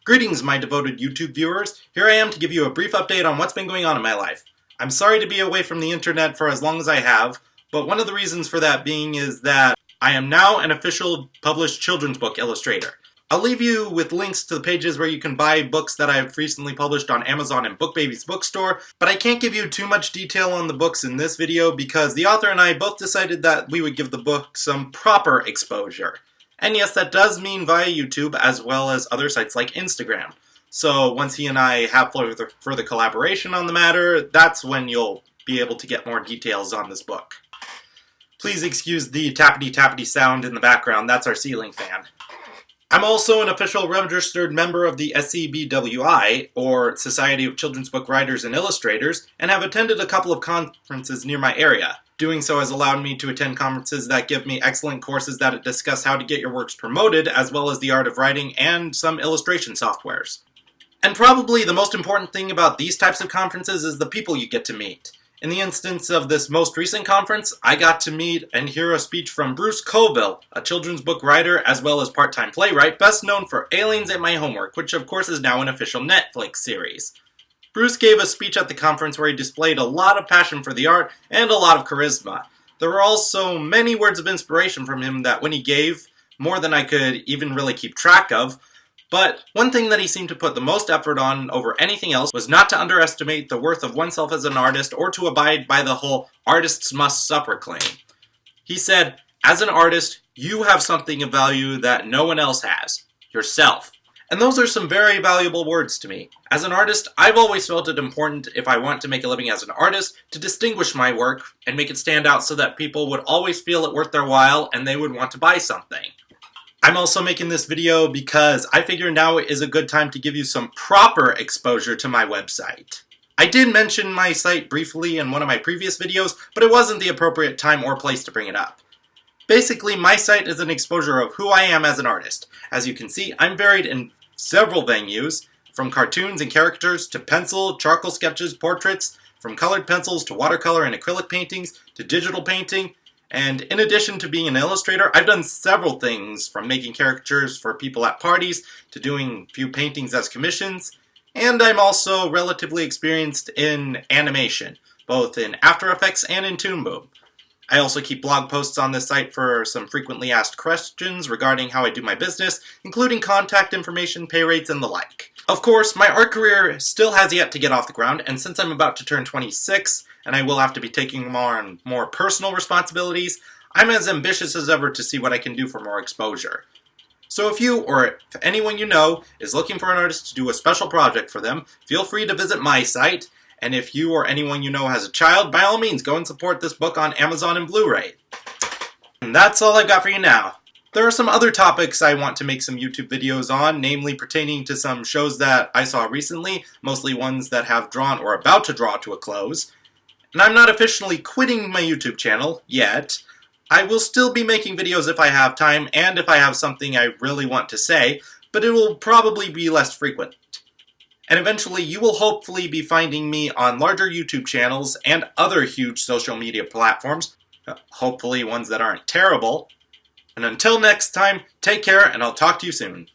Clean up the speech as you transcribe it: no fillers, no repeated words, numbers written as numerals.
Greetings, my devoted YouTube viewers. Here I am to give you a brief update on what's been going on in my life. I'm sorry to be away from the internet for as long as I have, but one of the reasons for that being is that I am now an official published children's book illustrator. I'll leave you with links to the pages where you can buy books that I've recently published on Amazon and BookBaby's bookstore, but I can't give you too much detail on the books in this video because the author and I both decided that we would give the book some proper exposure. And yes, that does mean via YouTube as well as other sites like Instagram. So once he and I have further collaboration on the matter, that's when you'll be able to get more details on this book. Please excuse the tappity-tappity sound in the background, that's our ceiling fan. I'm also an official registered member of the SCBWI, or Society of Children's Book Writers and Illustrators, and have attended a couple of conferences near my area. Doing so has allowed me to attend conferences that give me excellent courses that discuss how to get your works promoted, as well as the art of writing and some illustration softwares. And probably the most important thing about these types of conferences is the people you get to meet. In the instance of this most recent conference, I got to meet and hear a speech from Bruce Coville, a children's book writer as well as part-time playwright, best known for Aliens Ate My Homework, which of course is now an official Netflix series. Bruce gave a speech at the conference where he displayed a lot of passion for the art and a lot of charisma. There were also many words of inspiration from him that when he gave, more than I could even really keep track of, but one thing that he seemed to put the most effort on over anything else was not to underestimate the worth of oneself as an artist or to abide by the whole artists must suffer claim. He said, as an artist, you have something of value that no one else has, yourself. And those are some very valuable words to me. As an artist, I've always felt it important, if I want to make a living as an artist, to distinguish my work and make it stand out so that people would always feel it worth their while and they would want to buy something. I'm also making this video because I figure now is a good time to give you some proper exposure to my website. I did mention my site briefly in one of my previous videos, but it wasn't the appropriate time or place to bring it up. Basically, my site is an exposure of who I am as an artist. As you can see, I'm varied in several venues, from cartoons and characters to pencil, charcoal sketches, portraits, from colored pencils to watercolor and acrylic paintings to digital painting. And in addition to being an illustrator, I've done several things from making caricatures for people at parties to doing a few paintings as commissions. And I'm also relatively experienced in animation, both in After Effects and in Toon Boom. I also keep blog posts on this site for some frequently asked questions regarding how I do my business, including contact information, pay rates, and the like. Of course, my art career still has yet to get off the ground, and since I'm about to turn 26, and I will have to be taking on more personal responsibilities, I'm as ambitious as ever to see what I can do for more exposure. So if you, or if anyone you know, is looking for an artist to do a special project for them, feel free to visit my site. And if you or anyone you know has a child, by all means, go and support this book on Amazon and Blu-ray. And that's all I've got for you now. There are some other topics I want to make some YouTube videos on, namely pertaining to some shows that I saw recently, mostly ones that have drawn or about to draw to a close. And I'm not officially quitting my YouTube channel yet. I will still be making videos if I have time and if I have something I really want to say, but it will probably be less frequent. And eventually you will hopefully be finding me on larger YouTube channels and other huge social media platforms, hopefully ones that aren't terrible. And until next time, take care and I'll talk to you soon.